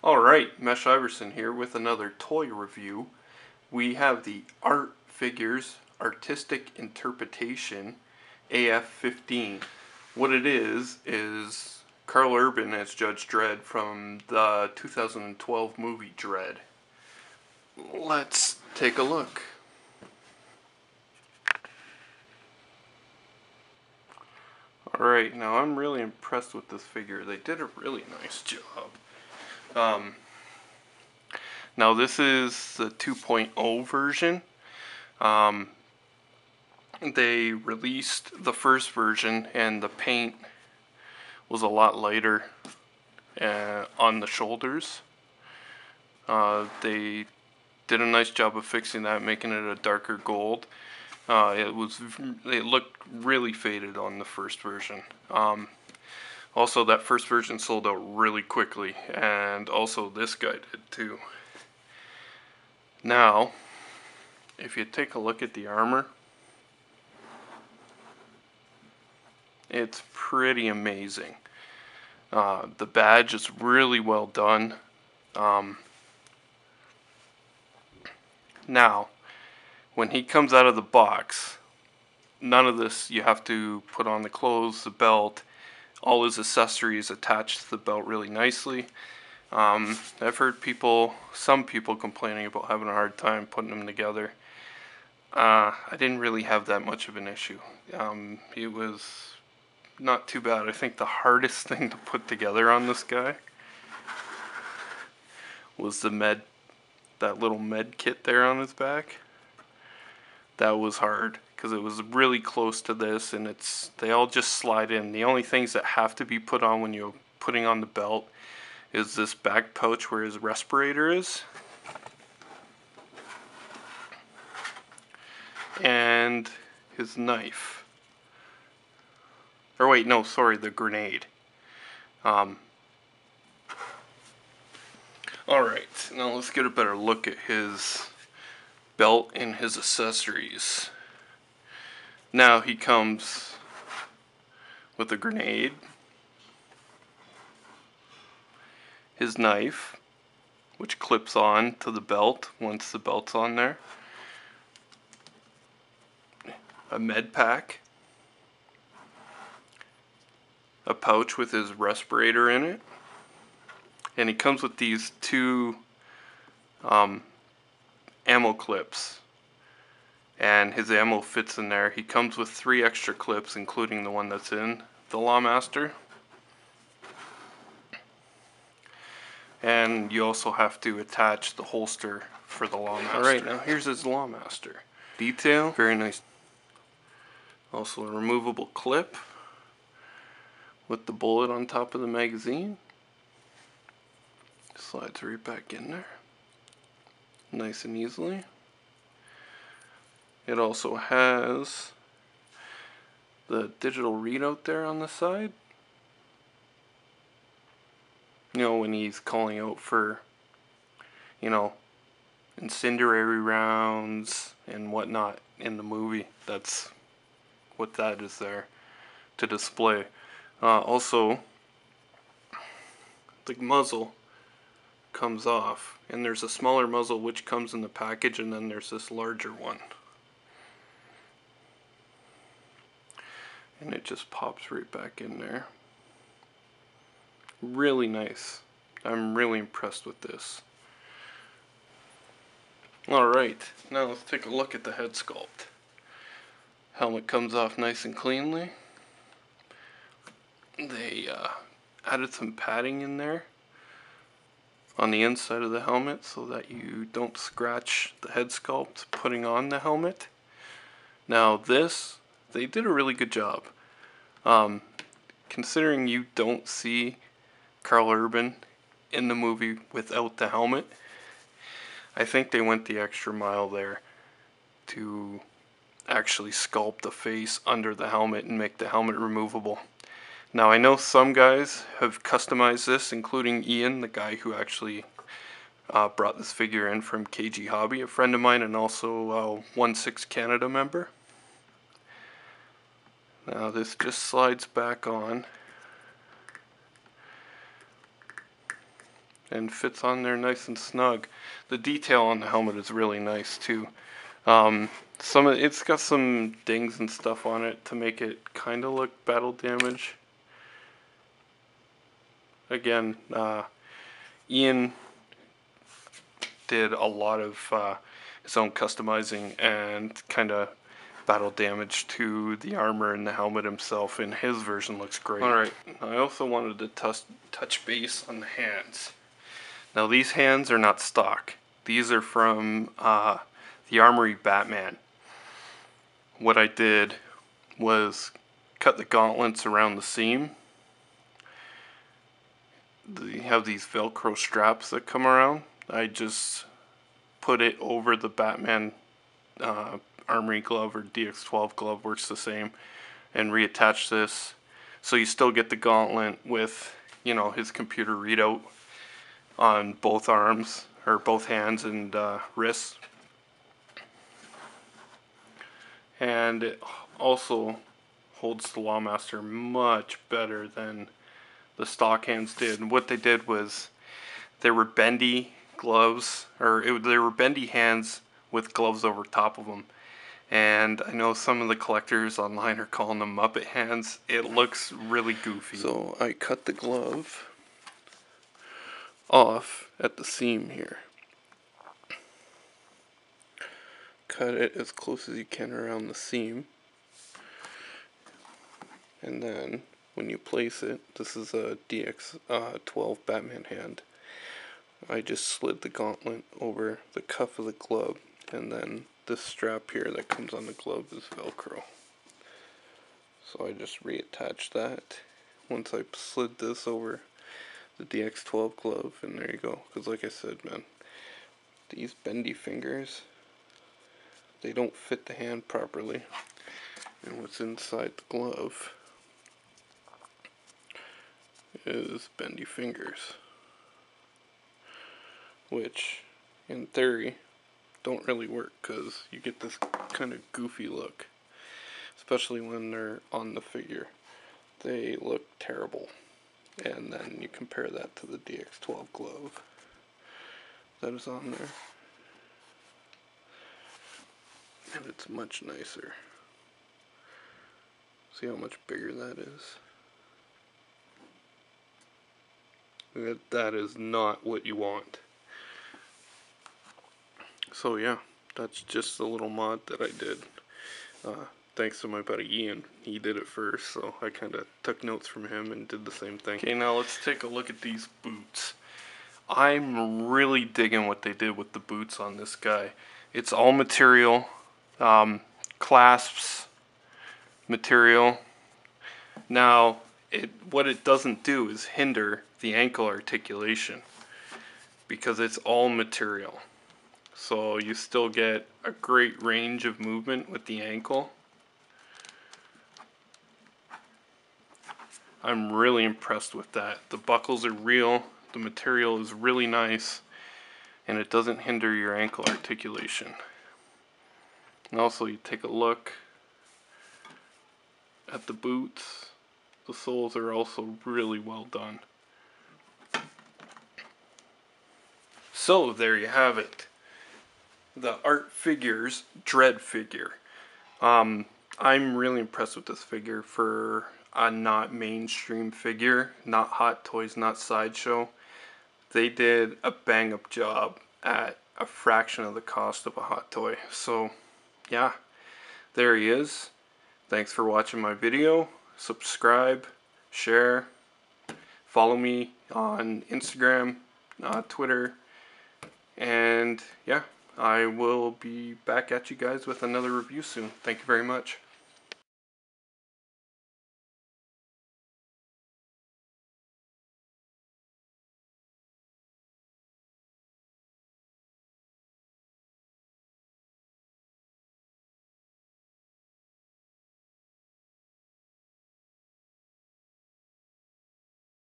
Alright, Mesh Iverson here with another toy review. We have the Art Figures Artistic Interpretation AF-15. What it is Karl Urban as Judge Dredd from the 2012 movie Dredd. Let's take a look. Alright, now I'm really impressed with this figure. They did a really nice job. Now this is the 2.0 version. They released the first version and the paint was a lot lighter on the shoulders. They did a nice job of fixing that, making it a darker gold. It looked really faded on the first version. Also, that first version sold out really quickly, and also this guy did too. Now, if you take a look at the armor, it's pretty amazing. The badge is really well done. Now, when he comes out of the box, none of this you have to put on the clothes, the belt. All his accessories attached to the belt really nicely. I've heard some people complaining about having a hard time putting them together. I didn't really have that much of an issue. It was not too bad. I think the hardest thing to put together on this guy was that little med kit there on his back. That was hard because it was really close to this, and they all just slide in. The only things that have to be put on when you're putting on the belt is this back pouch where his respirator is, and his knife. Or wait, no, sorry, the grenade. Alright, now let's get a better look at his belt and his accessories. Now he comes with a grenade, his knife, which clips on to the belt once the belt's on there, a med pack, a pouch with his respirator in it, and he comes with these two ammo clips, and his ammo fits in there. He comes with 3 extra clips, including the one that's in the Lawmaster. And you also have to attach the holster for the Lawmaster. Alright, now here's his Lawmaster. Detail, very nice. Also a removable clip with the bullet on top of the magazine. Slides right back in there. Nice and easily. It also has the digital readout there on the side. You know, when he's calling out for, incendiary rounds and whatnot in the movie. That's what that is there to display. Also, the muzzle comes off, and there's a smaller muzzle which comes in the package, and then there's this larger one. And it just pops right back in there. Really nice. I'm really impressed with this. Alright, now let's take a look at the head sculpt. Helmet comes off nice and cleanly. They added some padding in there on the inside of the helmet so that you don't scratch the head sculpt putting on the helmet. Now this, they did a really good job. Considering you don't see Karl Urban in the movie without the helmet, I think they went the extra mile there to actually sculpt the face under the helmet and make the helmet removable. Now I know some guys have customized this, including Ian, the guy who actually brought this figure in from KG Hobby, a friend of mine, and also a 1/6 Canada member. Now this just slides back on. and fits on there nice and snug. The detail on the helmet is really nice too. It's got some dings and stuff on it to make it kind of look battle damage. Again, Ian did a lot of his own customizing and kind of battle damage to the armor and the helmet himself, and his version looks great. Alright, I also wanted to touch base on the hands. Now these hands are not stock. These are from the Armory Batman. What I did was cut the gauntlets around the seam. You have these Velcro straps that come around. I just put it over the Batman Armory glove, or DX12 glove, works the same, and reattach this so you still get the gauntlet with, you know, his computer readout on both arms, or both hands and wrists. And it also holds the Lawmaster much better than the stock hands did. And what they did was, they were bendy gloves, they were bendy hands with gloves over top of them. And I know some of the collectors online are calling them Muppet hands. It looks really goofy. So I cut the glove off at the seam here. Cut it as close as you can around the seam. And then when you place it, this is a DX12 Batman hand. I just slid the gauntlet over the cuff of the glove, and then this strap here that comes on the glove is Velcro. So I just reattached that once I slid this over the DX12 glove, and there you go. Because like I said, man, these bendy fingers, they don't fit the hand properly. And what's inside the glove is bendy fingers, which in theory don't really work, because you get this kind of goofy look, especially when they're on the figure. They look terrible. And then you compare that to the DX12 glove that is on there, and it's much nicer. See how much bigger that is? That is not what you want. So yeah, that's just a little mod that I did. Thanks to my buddy Ian. He did it first, so I kind of took notes from him and did the same thing. Okay, now let's take a look at these boots. I'm really digging what they did with the boots on this guy. It's all material, clasps material. Now, what it doesn't do is hinder the ankle articulation, because it's all material. So you still get a great range of movement with the ankle. I'm really impressed with that. The buckles are real, the material is really nice, and it doesn't hinder your ankle articulation. And also, you take a look at the boots. The soles are also really well done. So there you have it. The Art Figures Dredd figure. I'm really impressed with this figure for a not mainstream figure, not Hot Toys, not Sideshow. They did a bang up job at a fraction of the cost of a Hot Toy. So yeah, there he is. Thanks for watching my video. Subscribe, share, follow me on Instagram, Twitter, and yeah, I will be back at you guys with another review soon. Thank you very much.